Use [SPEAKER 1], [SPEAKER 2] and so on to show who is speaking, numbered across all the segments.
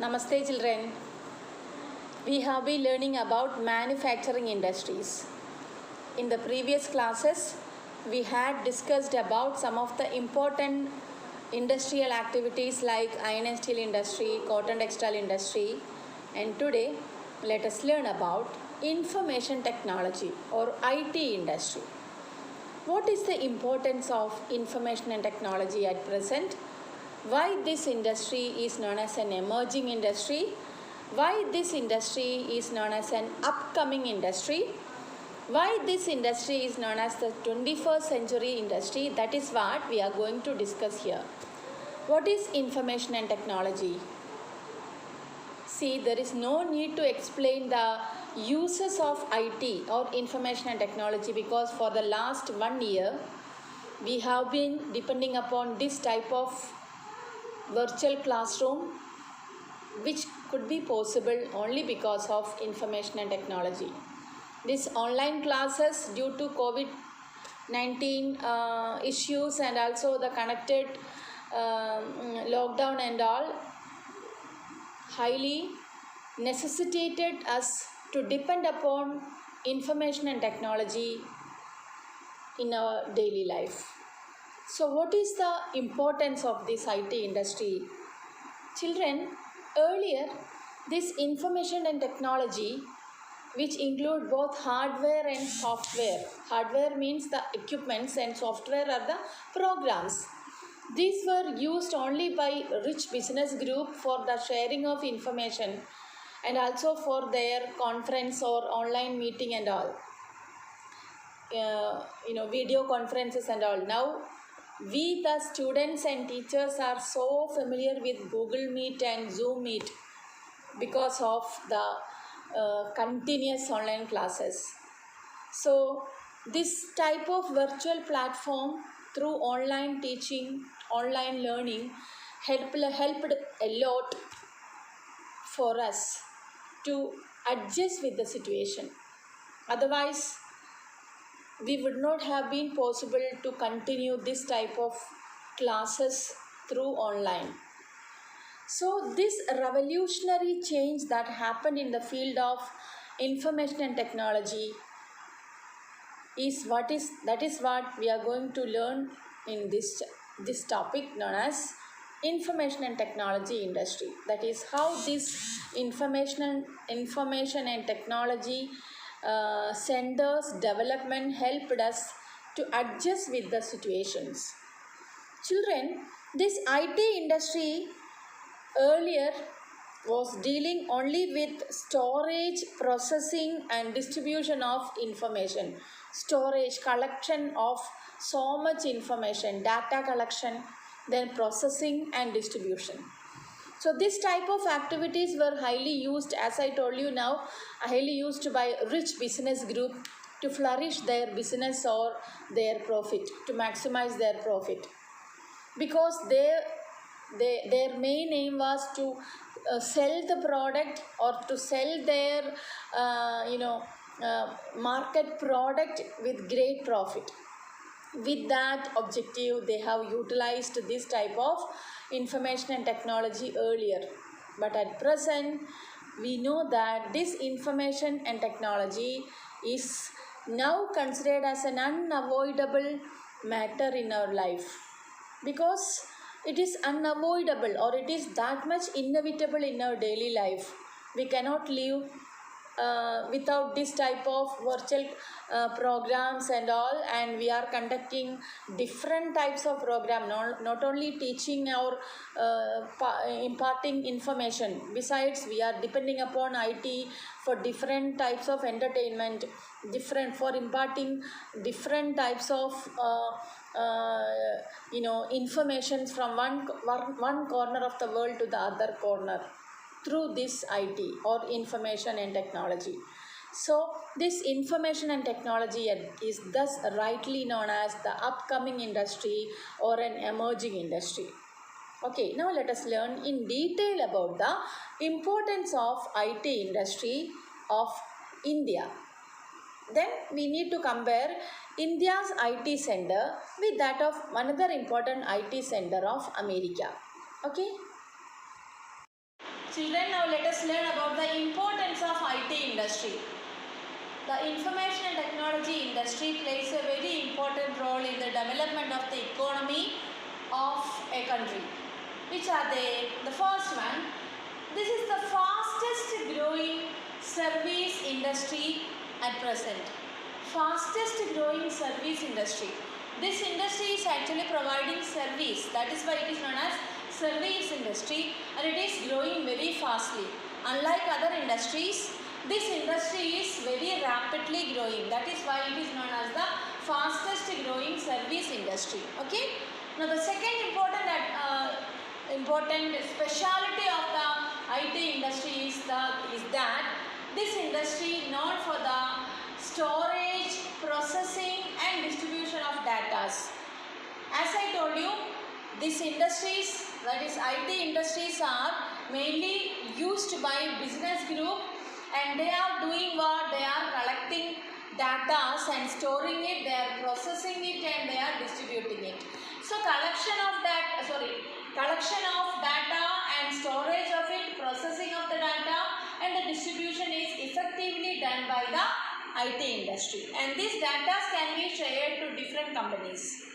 [SPEAKER 1] Namaste children. We have been learning about manufacturing industries. In the previous classes, we had discussed about some of the important industrial activities like iron and steel industry, cotton textile industry, and today let us learn about information technology or IT industry. What is the importance of information and technology at present? Why this industry is known as an emerging industry? Why this industry is known as an upcoming industry? Why this industry is known as the 21st century industry? That is what we are going to discuss here. What is information and technology? See, there is no need to explain the uses of IT or information and technology because for the last 1 year, we have been depending upon this type of virtual classroom which could be possible only because of information and technology. These online classes due to COVID-19 issues and also the connected lockdown and all highly necessitated us to depend upon information and technology in our daily life. So what is the importance of this IT industry? Children, earlier this information and technology which include both hardware and software. Hardware means the equipments and software are the programs. These were used only by rich business group for the sharing of information and also for their conference or online meeting and all. Video conferences and all. Now we the students and teachers are so familiar with Google Meet and Zoom Meet because of the continuous online classes. So this type of virtual platform through online teaching, online learning helped a lot for us to adjust with the situation. Otherwise, we would not have been possible to continue this type of classes through online. So this revolutionary change that happened in the field of information and technology that is what we are going to learn in this topic known as information and technology industry. That is how this information and technology centers development helped us to adjust with the situations. Children, this IT industry earlier was dealing only with storage, processing and distribution of information. Storage, collection of so much information, data collection, then processing and distribution. So this type of activities were highly used, as I told you now, highly used by rich business group to flourish their business or their profit, to maximize their profit. Because their main aim was to sell the product or to sell their market product with great profit. With that objective, they have utilized this type of information and technology earlier. But at present, we know that this information and technology is now considered as an unavoidable matter in our life. Because it is unavoidable or it is that much inevitable in our daily life. We cannot live without this type of virtual programs and all, and we are conducting different types of program, not only teaching or imparting information. Besides, we are depending upon IT for different types of entertainment, for imparting different types of information from one corner of the world to the other corner through this IT or information and technology. So this information and technology is thus rightly known as the upcoming industry or an emerging industry. Okay, now let us learn in detail about the importance of IT industry of India. Then we need to compare India's IT center with that of another important IT center of America. Okay. Children, now let us learn about the importance of IT industry. The information and technology industry plays a very important role in the development of the economy of a country. Which are they? The first one, this is the fastest growing service industry at present. Fastest growing service industry. This industry is actually providing service, that is why it is known as service industry, and it is growing very fastly. Unlike other industries, this industry is very rapidly growing, that is why it is known as the fastest growing service industry. Okay. Now the second important speciality of the IT industry is that this industry known for the storage, processing and distribution of data. As I told you, these industries, that is IT industries, are mainly used by business group, and they are doing what? They are collecting data and storing it, they are processing it and they are distributing it. So collection of data and storage of it, processing of the data and the distribution is effectively done by the IT industry, and these data can be shared to different companies.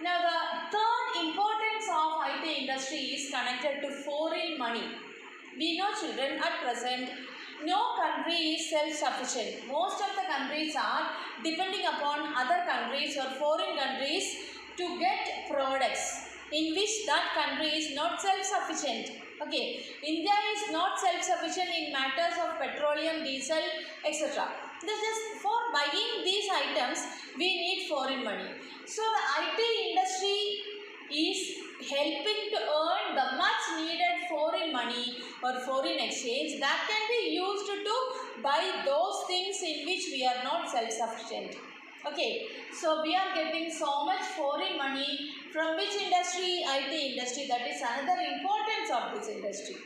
[SPEAKER 1] Now the third importance of IT industry is connected to foreign money. We know, children, at present no country is self-sufficient. Most of the countries are depending upon other countries or foreign countries to get products in which that country is not self-sufficient. Okay, India is not self-sufficient in matters of petroleum, diesel, etc. This is for buying these items we need foreign money. So the IT industry is helping to earn the much needed foreign money or foreign exchange that can be used to buy those things in which we are not self-sufficient. Okay, so we are getting so much foreign money from which industry? IT industry. That is another importance of this industry.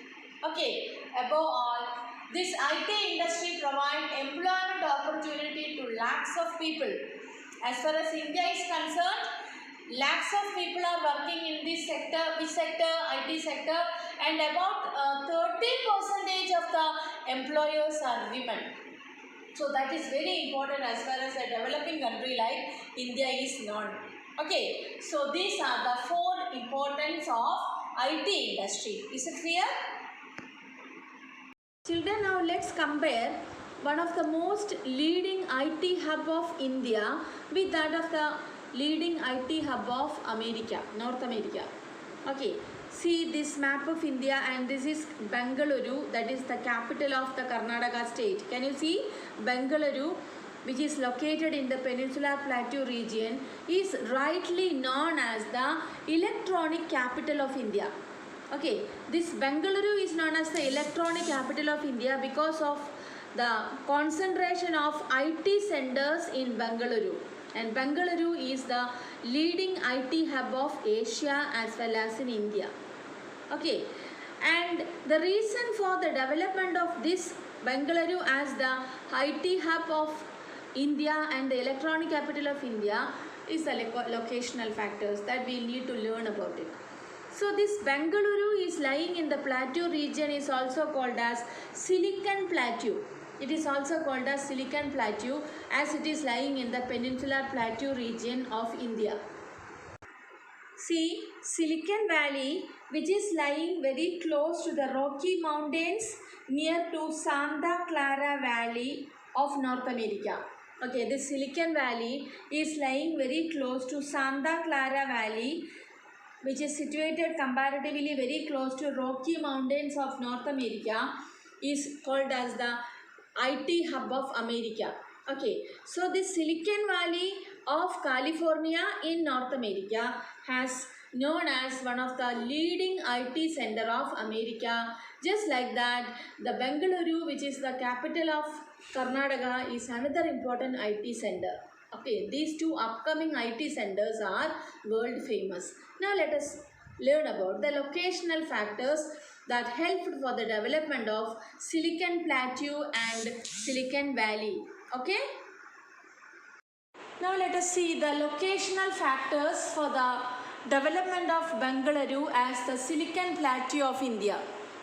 [SPEAKER 1] Okay, above all, this IT industry provides employment opportunity to lakhs of people. As far as India is concerned, lakhs of people are working in this sector. Which sector? IT sector. And about 30% of the employers are women. So that is very important as far as a developing country like India is known. Okay, so these are the four importance of IT industry. Is it clear? Children, now let's compare one of the most leading IT hub of India with that of the leading IT hub of America, North America. Okay, see this map of India, and this is Bengaluru, that is the capital of the Karnataka state. Can you see? Bengaluru, which is located in the Peninsular Plateau region, is rightly known as the electronic capital of India. Okay, this Bengaluru is known as the electronic capital of India because of the concentration of IT centers in Bengaluru. And Bengaluru is the leading IT hub of Asia as well as in India. Okay, and the reason for the development of this Bengaluru as the IT hub of India and the electronic capital of India is the locational factors that we need to learn about it. So this Bengaluru is lying in the plateau region, is also called as Silicon Plateau. It is also called as Silicon Plateau as it is lying in the Peninsular Plateau region of India. See, Silicon Valley, which is lying very close to the Rocky Mountains near to Santa Clara Valley of North America. Okay, this Silicon Valley is lying very close to Santa Clara Valley, which is situated comparatively very close to Rocky Mountains of North America, is called as the IT hub of America. Okay, so this Silicon Valley of California in North America has known as one of the leading IT center of America. Just like that, the Bengaluru, which is the capital of Karnataka, is another important IT center. Okay, these two upcoming IT centers are world famous. Now let us learn about the locational factors that helped for the development of Silicon Plateau and Silicon Valley. Okay. Now let us see the locational factors for the development of Bengaluru as the Silicon Plateau of India.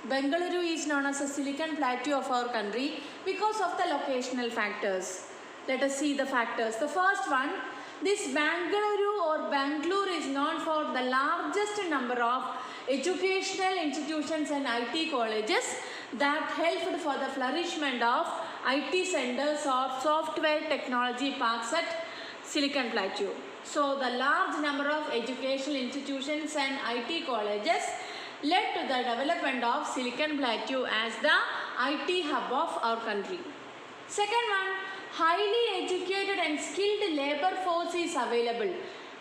[SPEAKER 1] Bengaluru is known as the Silicon Plateau of our country because of the locational factors. Let us see the factors. The first one, this Bengaluru or Bangalore is known for the largest number of educational institutions and IT colleges that helped for the flourishment of IT centers or software technology parks at Silicon Plateau. So the large number of educational institutions and IT colleges led to the development of Silicon Plateau as the IT hub of our country. Second one, highly educated and skilled labor force is available.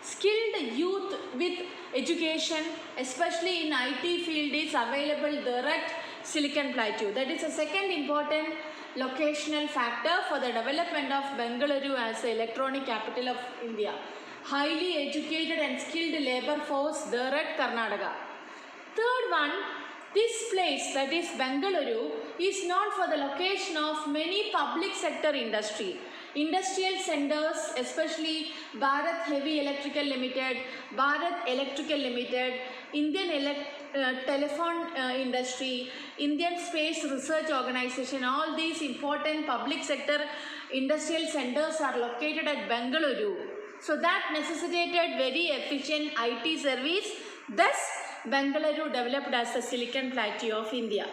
[SPEAKER 1] Skilled youth with education, especially in IT field, is available there at Silicon Plateau. That is a second important locational factor for the development of Bengaluru as the electronic capital of India. Highly educated and skilled labor force there at Karnataka. Third one, this place, that is Bengaluru, is known for the location of many public sector industry. Industrial centers, especially Bharat Heavy Electrical Limited, Bharat Electrical Limited, Indian Telephone Industry, Indian Space Research Organization, all these important public sector industrial centers are located at Bengaluru. So that necessitated very efficient IT service. Thus, Bengaluru developed as the Silicon Plateau of India.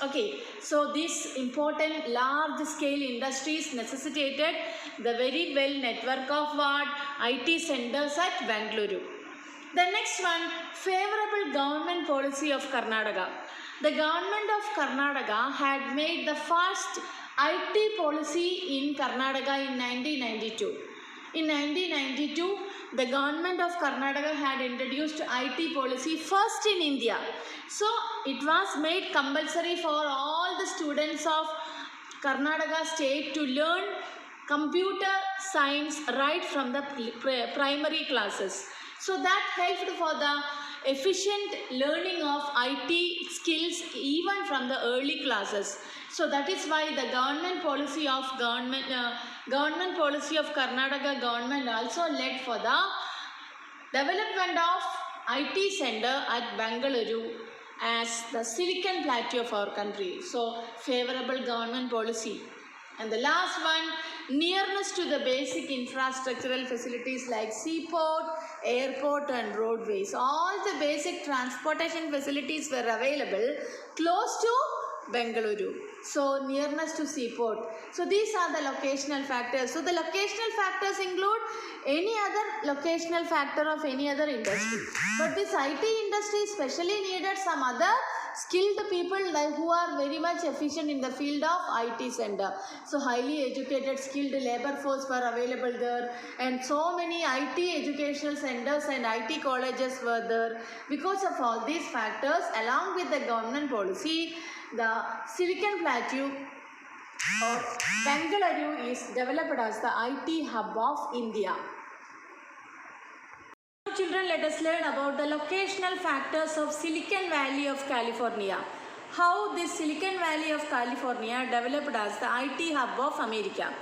[SPEAKER 1] Okay, so these important large scale industries necessitated the very well network of what? IT centers at Bengaluru. The next one, favorable government policy of Karnataka. The government of Karnataka had made the first IT policy in Karnataka in 1992. In 1992, the government of Karnataka had introduced IT policy first in India. So it was made compulsory for all the students of Karnataka state to learn computer science right from the primary classes. So that helped for the efficient learning of IT skills even from the early classes. So that is why the government policy of Karnataka government also led for the development of IT center at Bengaluru as the Silicon Plateau of our country. So favorable government policy. And the last one, nearness to the basic infrastructural facilities like seaport, airport and roadways. All the basic transportation facilities were available close to Bengaluru. So nearness to seaport. So these are the locational factors. So the locational factors include any other locational factor of any other industry. But this IT industry especially needed some other skilled people who are very much efficient in the field of IT center. So highly educated skilled labor force were available there, and so many IT educational centers and IT colleges were there. Because of all these factors, along with the government policy, the Silicon Plateau or Bengaluru is developed as the IT hub of India. Children, let us learn about the locational factors of Silicon Valley of California. How this Silicon Valley of California developed as the IT hub of America.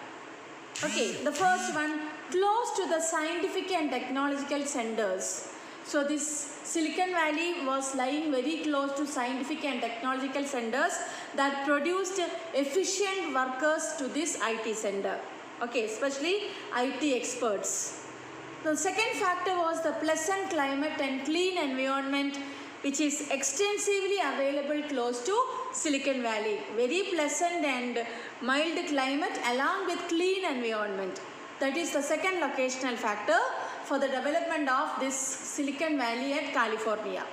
[SPEAKER 1] Okay, the first one, close to the scientific and technological centers. So this Silicon Valley was lying very close to scientific and technological centers that produced efficient workers to this IT center. Okay, especially IT experts. The second factor was the pleasant climate and clean environment, which is extensively available close to Silicon Valley. Very pleasant and mild climate along with clean environment. That is the second locational factor for the development of this Silicon Valley at California.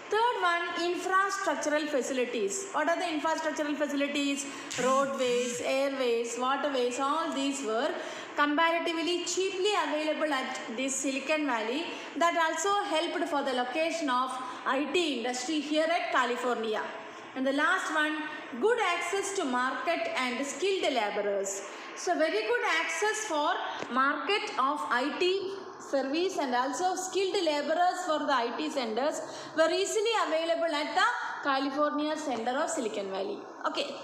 [SPEAKER 1] Third one, infrastructural facilities. What are the infrastructural facilities? Roadways, airways, waterways, all these were comparatively cheaply available at this Silicon Valley. That also helped for the location of IT industry here at California. And the last one, good access to market and skilled laborers. So very good access for market of IT service and also skilled laborers for the IT centers were easily available at the California center of Silicon Valley. Okay.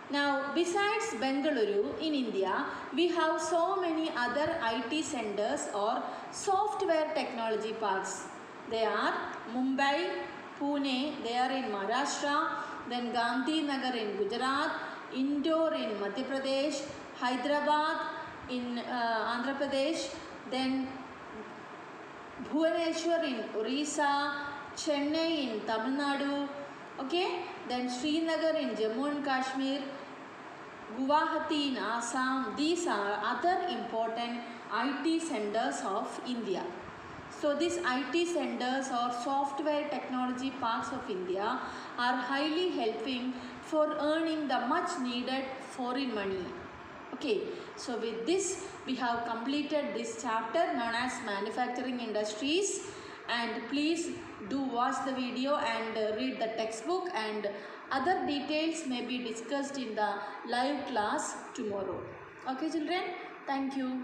[SPEAKER 1] Now, besides Bengaluru in India, we have so many other IT centers or software technology parks. They are Mumbai, Pune, they are in Maharashtra, then Gandhinagar in Gujarat, Indore in Madhya Pradesh, Hyderabad in Andhra Pradesh, then Bhubaneswar in Orissa, Chennai in Tamil Nadu, okay, then Srinagar in Jammu and Kashmir, Guwahati in Assam. These are other important IT centers of India. So these IT centers or software technology parks of India are highly helping for earning the much needed foreign money. Okay, so with this we have completed this chapter known as manufacturing industries, and please do watch the video and read the textbook, and other details may be discussed in the live class tomorrow. Okay children, thank you.